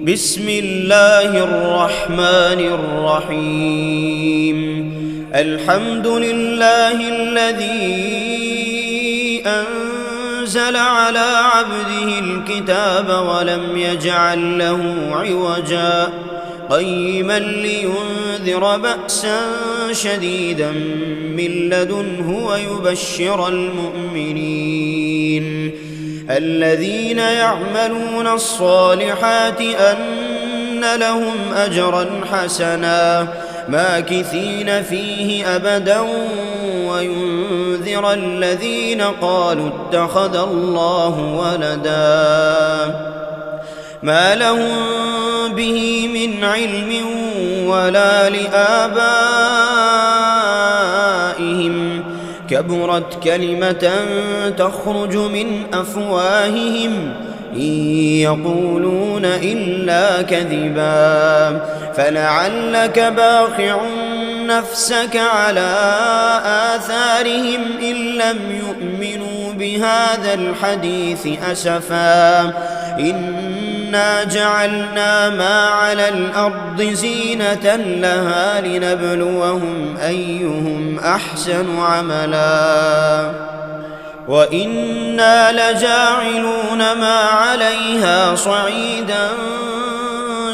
بسم الله الرحمن الرحيم. الحمد لله الذي أنزل على عبده الكتاب ولم يجعل له عوجا قيما لينذر بأسا شديدا من لدنه ويبشر المؤمنين الذين يعملون الصالحات أن لهم أجرا حسنا ماكثين فيه أبدا وينذر الذين قالوا اتخذ الله ولدا ما لهم به من علم ولا لآبائهم كبرت كلمة تخرج من أفواههم إن يقولون إلا كذبا فلعلك باخع نفسك على آثارهم إن لم يؤمنوا بهذا الحديث أسفا إنا جعلنا ما على الأرض زينة لها لنبلوهم أيهم أحسن عملا وإنا لجاعلون ما عليها صعيدا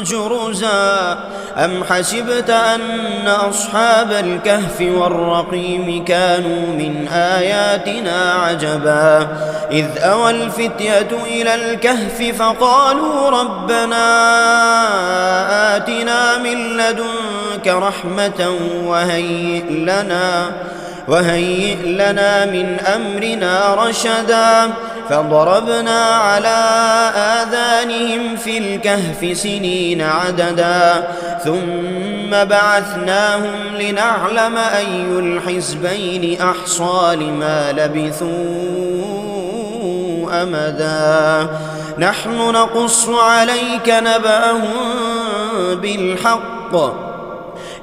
جرزا أم حسبت أن أصحاب الكهف والرقيم كانوا من آياتنا عجبا إذ أوى الفتية إلى الكهف فقالوا ربنا آتنا من لدنك رحمة وهيئ لنا من أمرنا رشدا فضربنا على آذانهم في الكهف سنين عددا ثم بعثناهم لنعلم أي الحزبين أحصى لما لبثوا أمدا نحن نقص عليك نبأهم بالحق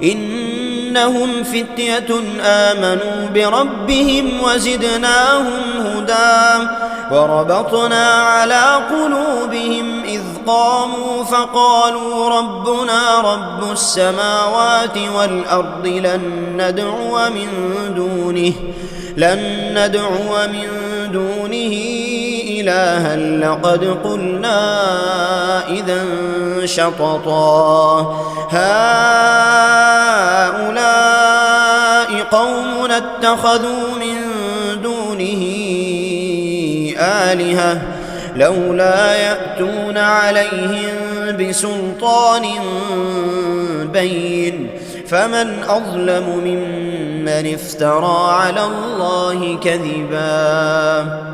إنهم فتية آمنوا بربهم وزدناهم هدى وربطنا على قلوبهم إذ قاموا فقالوا ربنا رب السماوات والأرض لن ندعو من دونه إلها لقد قلنا إذا شططا هؤلاء قوم اتخذوا من دونه آلهة لولا يأتون عليهم بسلطان بين فمن أظلم ممن افترى على الله كذبا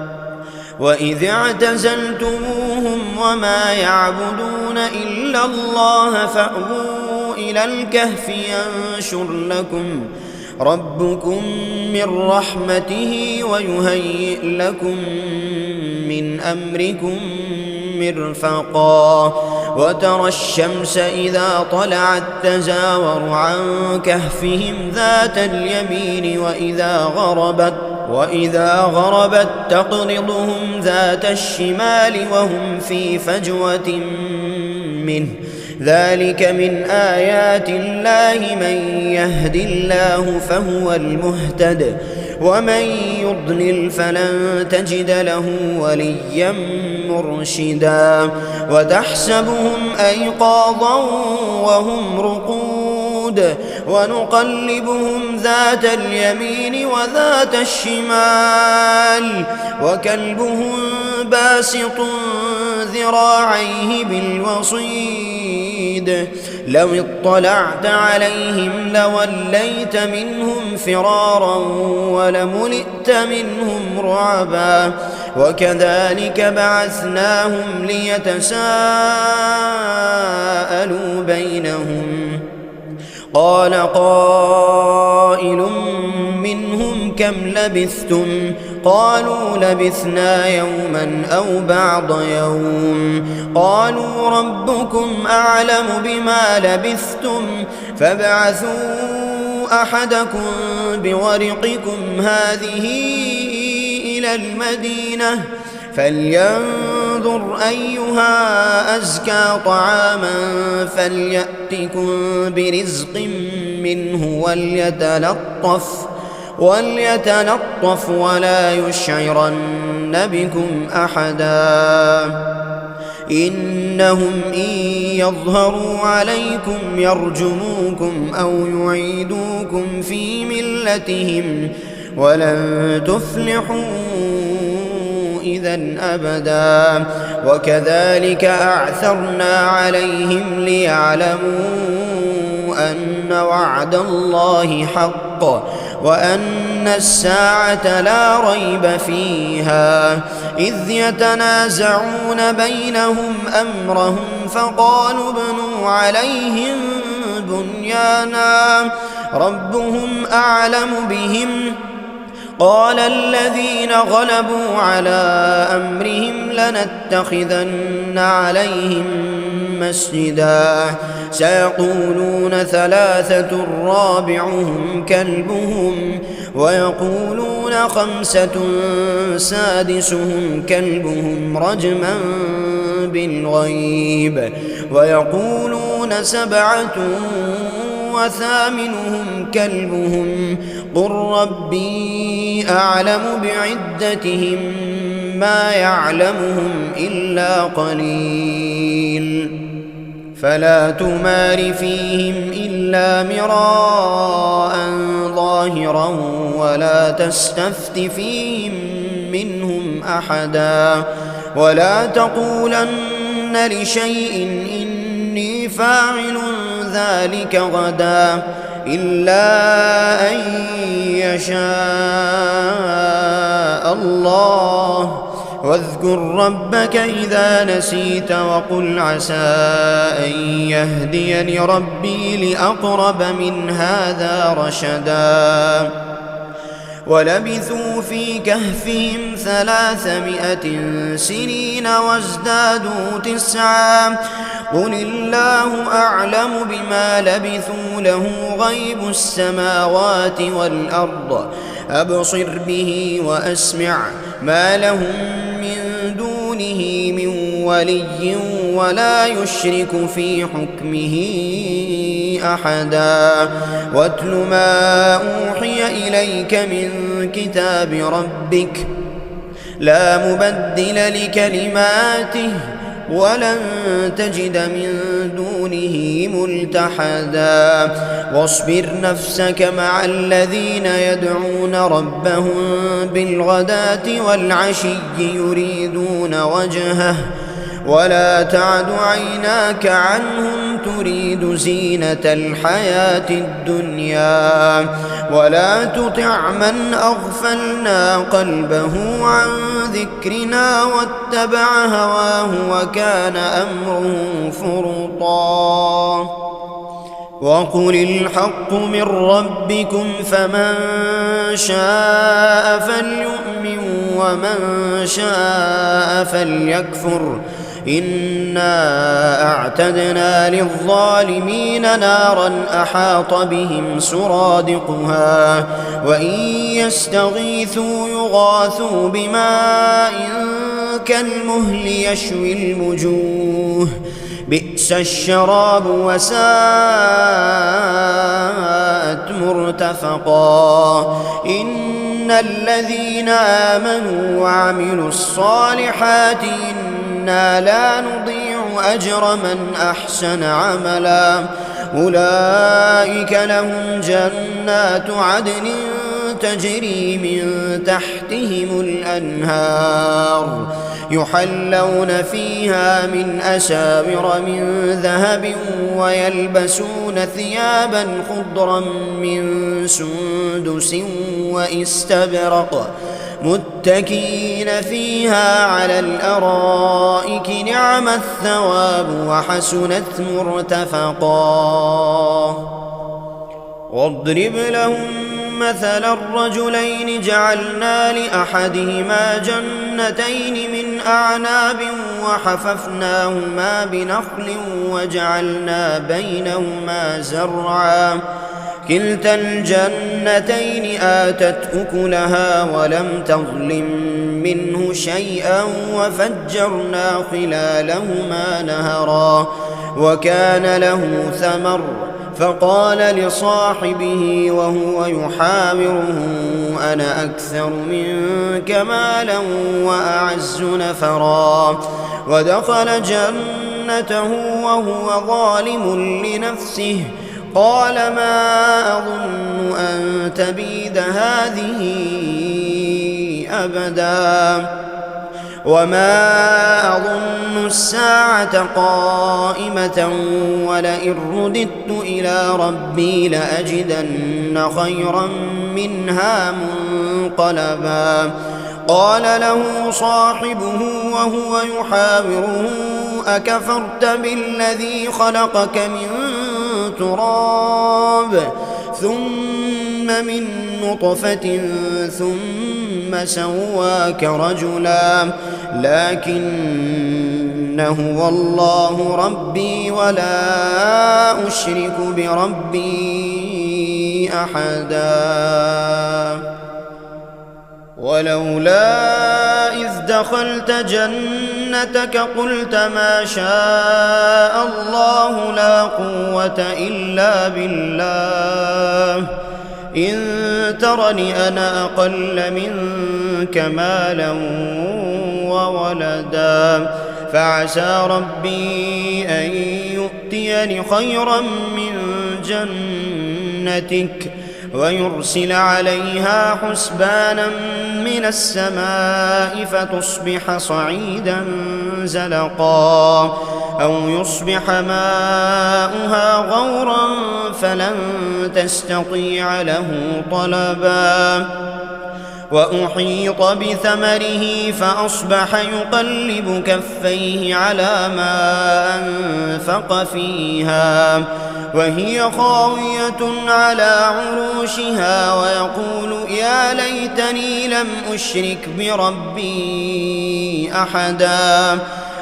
وإذ اعتزلتموهم وما يعبدون إلا الله فأووا إلى الكهف ينشر لكم ربكم من رحمته ويهيئ لكم من أمركم مرفقا وترى الشمس إذا طلعت تزاور عن كهفهم ذات اليمين وإذا غربت تقرضهم ذات الشمال وهم في فجوة منه ذلك من آيات الله من يهد الله فهو المهتد ومن يضلل فلن تجد له وليا مرشدا وتحسبهم أيقاظا وهم رقود ونقلبهم ذات اليمين وذات الشمال وكلبهم باسط ذراعيه بالوصيد لو اطلعت عليهم لوليت منهم فرارا ولملئت منهم رعبا وكذلك بعثناهم ليتساءلوا بينهم قال قائل منهم كم لبثتم قالوا لبثنا يوما أو بعض يوم قالوا ربكم أعلم بما لبثتم فابعثوا أحدكم بورقكم هذه إلى المدينة فلينظر فلينظر أيها أزكى طعاما فليأتكم برزق منه وليتلطف ولا يشعرن بكم أحدا إنهم إن يظهروا عليكم يرجموكم أو يعيدوكم في ملتهم ولن تفلحوا إذا أبدا وكذلك أعثرنا عليهم ليعلموا أن وعد الله حق وأن الساعة لا ريب فيها إذ يتنازعون بينهم أمرهم فقالوا ابنوا عليهم بنيانا ربهم أعلم بهم قال الذين غلبوا على أمرهم لنتخذن عليهم مسجدا سيقولون ثلاثة رابعهم كلبهم ويقولون خمسة سادسهم كلبهم رجما بالغيب ويقولون سبعة وثامنهم كلبهم قل ربي أعلم بعدتهم ما يعلمهم إلا قليل فلا تمار فيهم إلا مراء ظاهرا ولا تستفت فيهم منهم أحدا ولا تقولن لشيء إني فاعل ذلك غدا إلا أن يشاء الله واذكر ربك إذا نسيت وقل عسى أن يهديني ربي لأقرب من هذا رشدا ولبثوا في كهفهم 300 سنين وازدادوا 9 قل الله أعلم بما لبثوا له غيب السماوات والأرض أبصر به وأسمع ما لهم من دونه من ولي ولا يشرك في حكمه أحدا واتل ما أوحي إليك من كتاب ربك لا مبدل لكلماته ولن تجد من دونه ملتحدا واصبر نفسك مع الذين يدعون ربهم بالغداة والعشي يريدون وجهه ولا تعد عيناك عنهم تريد زينة الحياة الدنيا ولا تطع من أغفلنا قلبه عن ذكرنا واتبع هواه وكان أمره فرطا وقل الحق من ربكم فمن شاء فليؤمن ومن شاء فليكفر إنا أعتدنا للظالمين نارا أحاط بهم سرادقها وإن يستغيثوا يغاثوا بماء كالمهل يشوي الوجوه بئس الشراب وساءت مرتفقا إن الذين آمنوا وعملوا الصالحات إنا لا نضيع أجر من أحسن عملا أولئك لهم جنات عدن تجري من تحتهم الأنهار يحلون فيها من أساور من ذهب ويلبسون ثيابا خضرا من سندس واستبرق متكئين فيها على الأرائك نعم الثواب وحسنت مرتفقا واضرب لهم مثل الرجلين جعلنا لأحدهما جنتين من أعناب وحففناهما بنخل وجعلنا بينهما زرعا كلتا الجنتين آتت أكلها ولم تظلم منه شيئا وفجرنا خلالهما نهرا وكان له ثمر فقال لصاحبه وهو يحاوره أنا أكثر منك مالا وأعز نفرا ودخل جنته وهو ظالم لنفسه قال ما أظن أن تبيد هذه أبدا وما أظن الساعة قائمة ولئن رددت إلى ربي لأجدن خيرا منها منقلبا قال له صاحبه وهو يحاوره أكفرت بالذي خلقك من تراب ثم من نطفة ثم سواك رجلا لكن هو الله ربي ولا أشرك بربي أحدا ولولا إذ دخلت جنتك قلت ما شاء الله لا قوة إلا بالله إن ترني أنا أقل منك مالا وولدا فعسى ربي أن يؤتيني خيرا من جنتك ويرسل عليها حسبانا من السماء فتصبح صعيدا زلقا أو يصبح ماؤها غورا فلن تستطيع له طلبا وأحيط بثمره فأصبح يقلب كفيه على ما أنفق فيها وهي خاوية على عروشها ويقول يا ليتني لم أشرك بربي أحدا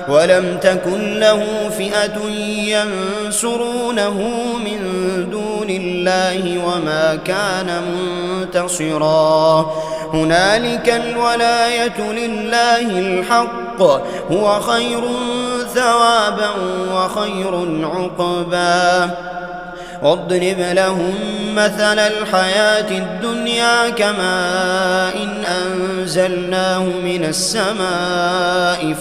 ولم تكن له فئة ينصرونه من دون الله وما كان منتصرا هنالك الولاية لله الحق هو خير ثوابا وخير عقبا واضرب لهم مثل الحياة الدنيا كماء إن أنزلناه من السماء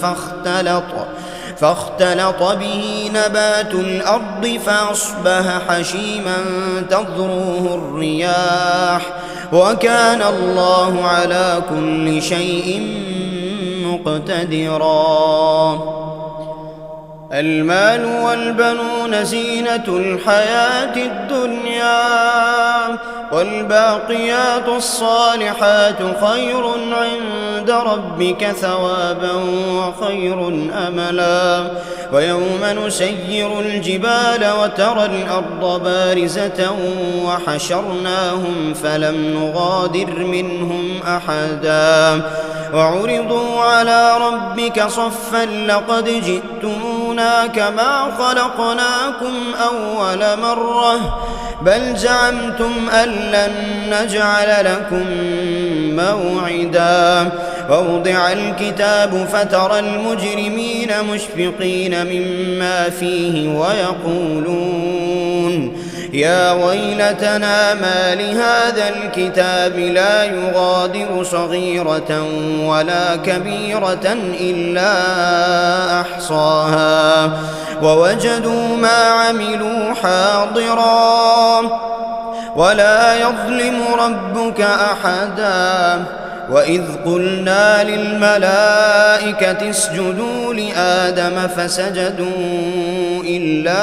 فاختلط به نبات الأرض فأصبح حشيما تذروه الرياح وكان الله على كل شيء مقتدرا المال والبنون زينة الحياة الدنيا والباقيات الصالحات خير عند ربك ثوابا وخير أملا ويوم نسير الجبال وترى الأرض بارزة وحشرناهم فلم نغادر منهم أحدا وعرضوا على ربك صفا لقد جئتمونا كما خلقناكم أول مرة بل زعمتم أن لن نجعل لكم موعدا ووضع الكتاب فترى المجرمين مشفقين مما فيه ويقولون يا ويلتنا ما لهذا الكتاب لا يغادر صغيرة ولا كبيرة إلا أحصاها ووجدوا ما عملوا حاضرا ولا يظلم ربك أحدا وإذ قلنا للملائكة اسجدوا لآدم فسجدوا إلا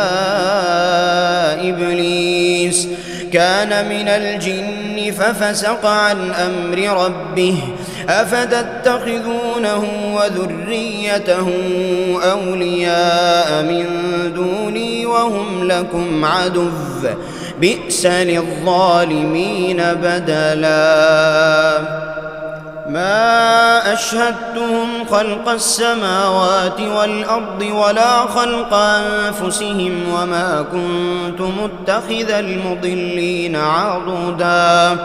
إبليس كان من الجن ففسق عن أمر ربه أفتتخذونه وذريته أولياء من دوني وهم لكم عدو بئس للظالمين بدلا ما أشهدتهم خلق السماوات والأرض ولا خلق أنفسهم وما كنت متخذ المضلين عضدا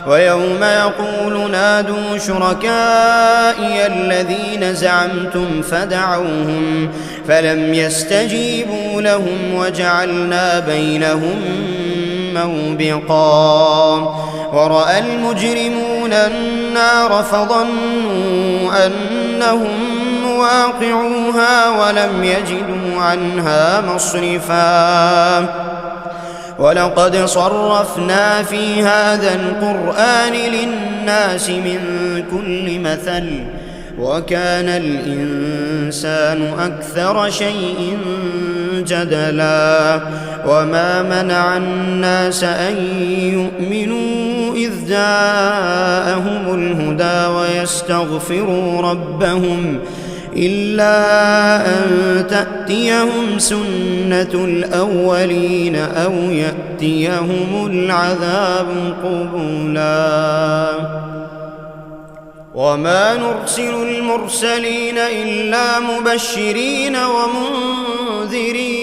ويوم يقول نادوا شركائي الذين زعمتم فدعوهم فلم يستجيبوا لهم وجعلنا بينهم موبقا ورأى المجرمون النار فظنوا أنهم مواقعوها ولم يجدوا عنها مصرفا ولقد صرفنا في هذا القرآن للناس من كل مثل وكان الإنسان أكثر شيء جدلا وما منع الناس أن يؤمنوا إذ جاءهم الهدى ويستغفروا ربهم إلا أن تأتيهم سنة الأولين أو يأتيهم العذاب قبلا وما نرسل المرسلين إلا مبشرين ومنذرين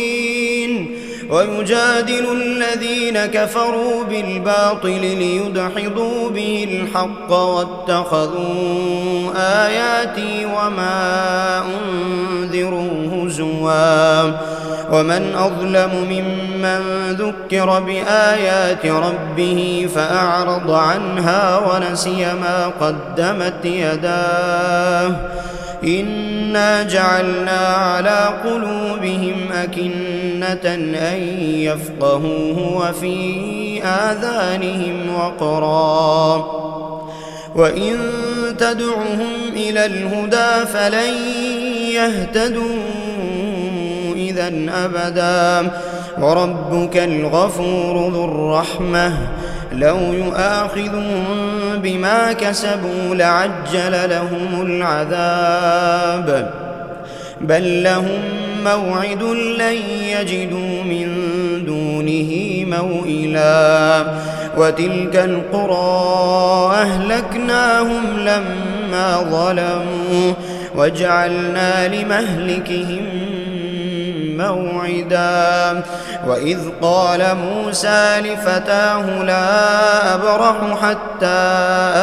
ويجادل الذين كفروا بالباطل ليدحضوا به الحق واتخذوا آياتي وما أنذروا هزوا ومن أظلم ممن ذكر بآيات ربه فأعرض عنها ونسي ما قدمت يداه إنا جعلنا على قلوبهم أكنة أن يفقهوه وفي آذانهم وقرا وإن تدعهم إلى الهدى فلن يهتدوا إذا أبدا وربك الغفور ذو الرحمة لو يؤاخذهم بما كسبوا لعجل لهم العذاب بل لهم موعد لن يجدوا من دونه موئلا وتلك القرى أهلكناهم لما ظلموا وجعلنا لمهلكهم موعدا وإذ قال موسى لفتاه لا أبرح حتى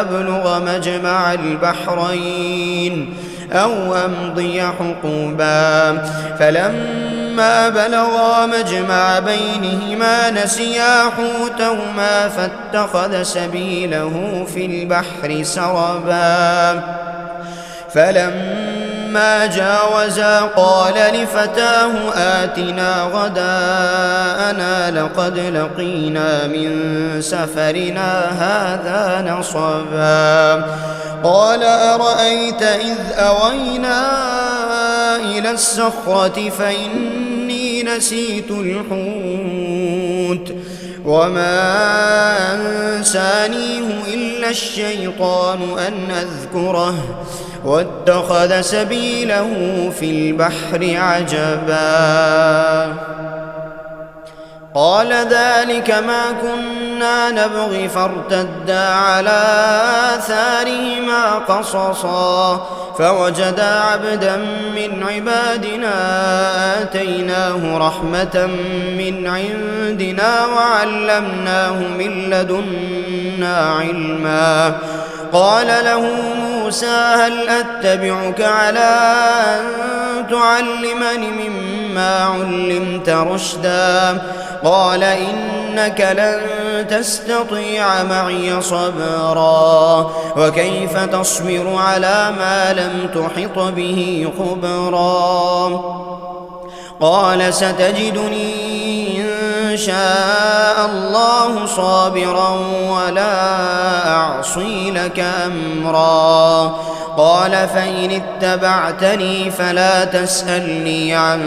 أبلغ مجمع البحرين أو أمضي حقوبا فلما بلغا مجمع بينهما نسيا حوتهما فاتخذ سبيله في البحر سربا فلما جاوزا قال لفتاه آتنا غداءنا لقد لقينا من سفرنا هذا نصبا قال أرأيت إذ أوينا إلى الصخرة فإني نسيت الحوت وما أنسانيه إلا الشيطان أن أذكره واتخذ سبيله في البحر عجبا قال ذلك ما كنا نبغي فارتدا على آثارهما قصصا فوجدا عبدا من عبادنا آتيناه رحمة من عندنا وعلمناه من لدنا علما قال له موسى هل أتبعك على أن تعلمني مما علمت رشدا قال إنك لن تستطيع معي صبرا وكيف تصبر على ما لم تحط به خبرا قال ستجدني إن شاء الله صابرا ولا أعصي لك أمرا قال فإن اتبعتني فلا تسألني عن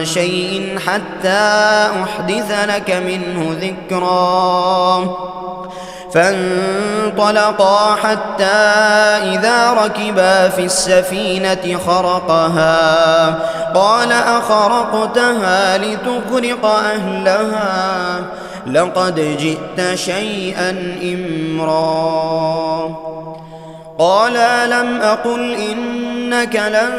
شيء حتى أحدث لك منه ذكرا فانطلقا حتى إذا ركبا في السفينة خرقها قال أخرقتها لتغرق أهلها لقد جئت شيئا إمرا قال لم أقل إنك لن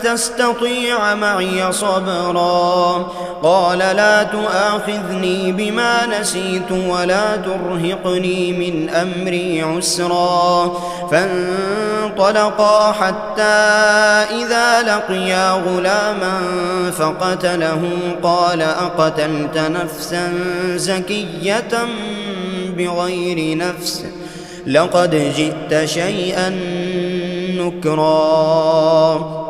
تستطيع معي صبرا قال لا تؤاخذني بما نسيت ولا ترهقني من أمري عسرا فانطلقا حتى إذا لقيا غلاما فقتله قال أقتلت نفسا زكية بغير نفس لقد جئت شيئا نكرا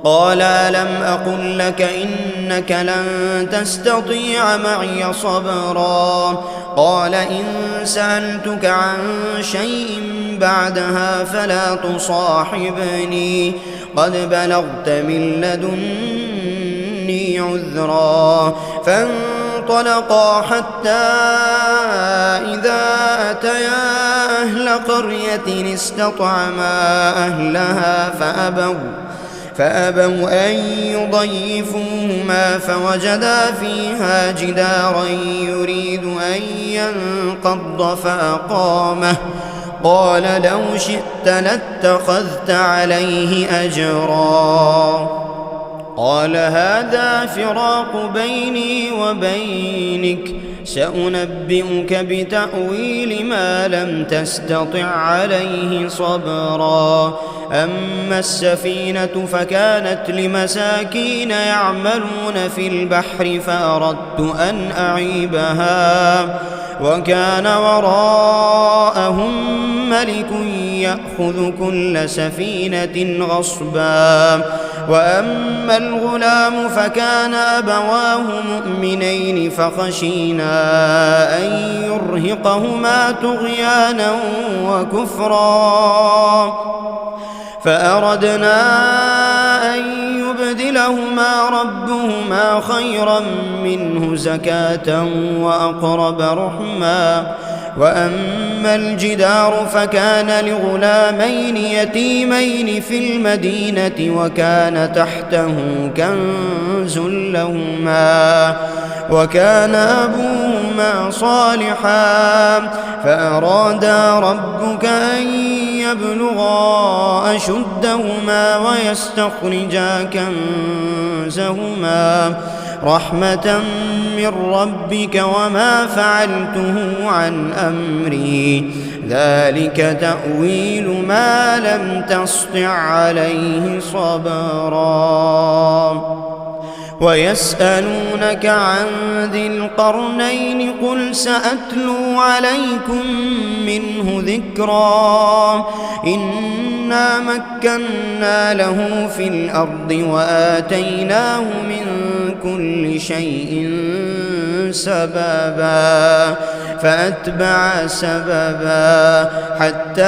قال ألم أقل لك إنك لن تستطيع معي صبرا قال إن سألتك عن شيء بعدها فلا تصاحبني قد بلغت من لدني عذرا فانطلقا حتى إذا أتيا أهل قرية استطعما أهلها فأبوا أن يضيفوهما فوجدا فيها جدارا يريد أن ينقض فأقامه قال لو شئت لاتخذت عليه أجرا قال هذا فراق بيني وبينك سأنبئك بتأويل ما لم تستطع عليه صبرا أما السفينة فكانت لمساكين يعملون في البحر فأردت أن أعيبها وكان وراءهم ملك يأخذ كل سفينة غصبا وأما الغلام فكان أبواه مؤمنين فخشينا أن يرهقهما طغيانا وكفرا فأردنا أن يبدلهما ربهما خيرا منه زكاة وأقرب رحما وأما الجدار فكان لغلامين يتيمين في المدينة وكان تحته كنز لهما وكان أبوهما صالحا فأرادا ربك أن يبلغا أشدهما ويستخرجا كنزهما رحمة من ربك وما فعلته عن أمري ذلك تأويل ما لم تسطع عليه صبرا ويسألونك عن ذي القرنين قل سأتلو عليكم منه ذكرا إنا مكنا له في الأرض وآتيناه من كل شيء سببا فأتبع سببا حتى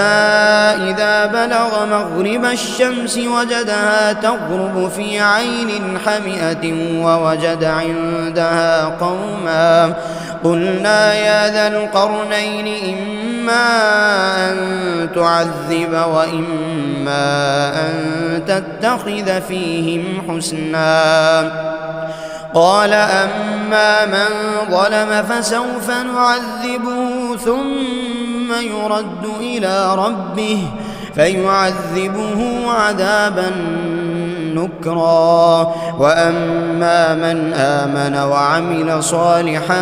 إذا بلغ مغرب الشمس وجدها تغرب في عين حمئة ووجد عندها قوما قلنا يا ذا القرنين إما أن تعذب وإما أن تتخذ فيهم حسنا قال أما من ظلم فسوف نعذبه ثم يرد إلى ربه فيعذبه عذابا نكرا وأما من آمن وعمل صالحا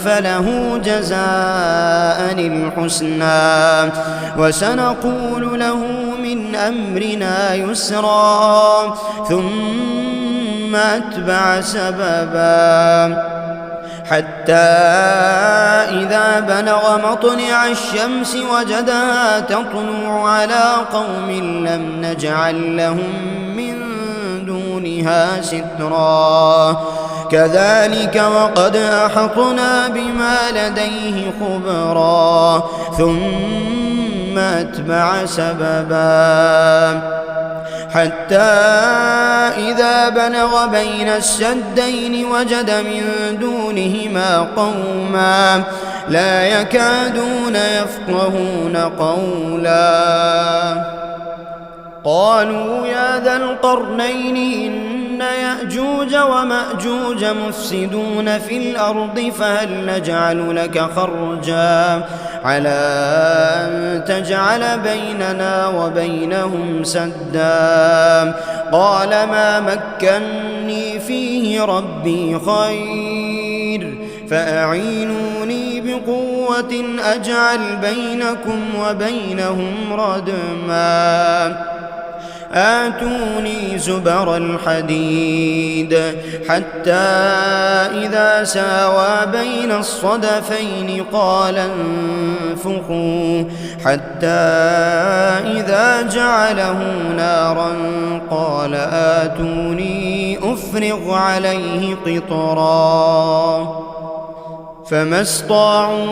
فله جزاء الحسنى وسنقول له من أمرنا يسرا ثم أتبع سببا حتى إذا بلغ مطلع الشمس وجدها تطلع على قوم لم نجعل لهم من دونها سترا كذلك وقد أحطنا بما لديه خبرا ثم أتبع سببا حتى إذا بلغ بين السدين وجد من دونهما قوما لا يكادون يفقهون قولا قالوا يا ذا القرنين إن يأجوج ومأجوج مفسدون في الأرض فهل نجعل لك خرجا على أن تجعل بيننا وبينهم سدا قال ما مكني فيه ربي خير فأعينوني بقوة أجعل بينكم وبينهم ردما آتوني زبر الحديد حتى إذا ساوى بين الصدفين قال انفخوا حتى إذا جعله نارا قال آتوني أفرغ عليه قطرا فما استطاعوا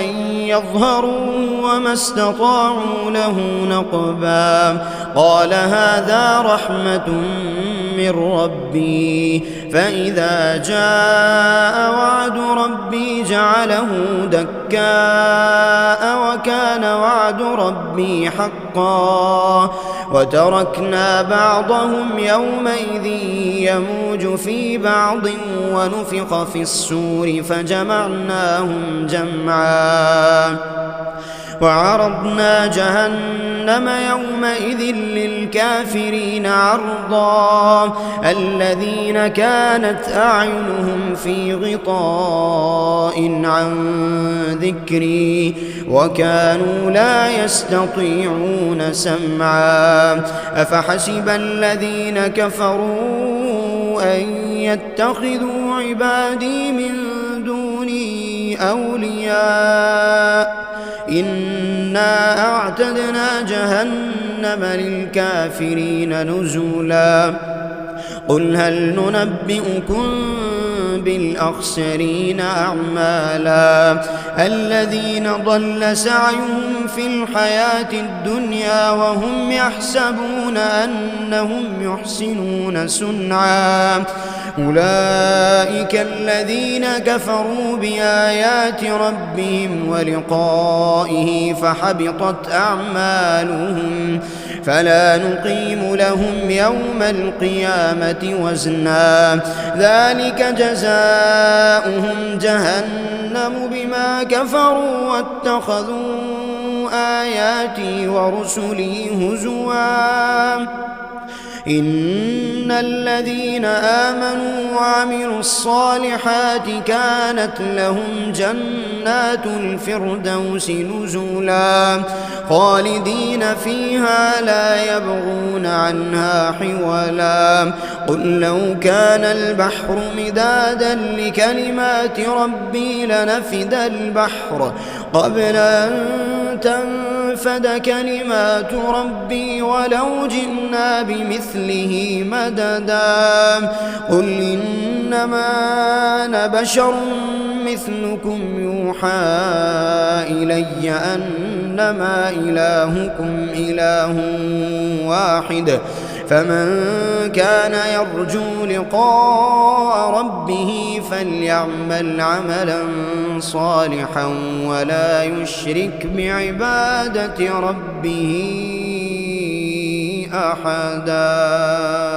أن يظهروا وما استطاعوا له نقبا قال هذا رحمة من ربي فإذا جاء وعد ربي جعله دكاء وكان وعد ربي حقا وتركنا بعضهم يومئذ يموج في بعض ونفخ في السور فجمعناهم جمعا وعرضنا جهنم يومئذ للكافرين عرضا الذين كانت أعينهم في غطاء عن ذكري وكانوا لا يستطيعون سمعا أفحسب الذين كفروا أن يتخذوا عبادي من دوني أولياء إنا أعتدنا جهنم للكافرين نزلا قل هل ننبئكم بالأخسرين أعمالا الذين ضل سعيهم في الحياة الدنيا وهم يحسبون أنهم يحسنون صنعا أولئك الذين كفروا بآيات ربهم ولقائه فحبطت أعمالهم فلا نقيم لهم يوم القيامة وزنا ذلك جزاؤهم جهنم بما كفروا واتخذوا آياتي ورسلي هزوا إن الذين آمنوا وعملوا الصالحات كانت لهم جنات الفردوس نزلا خالدين فيها لا يبغون عنها حولا قل لو كان البحر مدادا لكلمات ربي لنفد البحر قبل أن تنفد كلمات ربي ولو جئنا بمثله مددا قل إنما أنا بشر مثلكم يوحى إلي أنما إلهكم إله واحد فمن كان يرجو لقاء ربه فليعمل عملا صالحا ولا يشرك بعبادة ربه أحدا.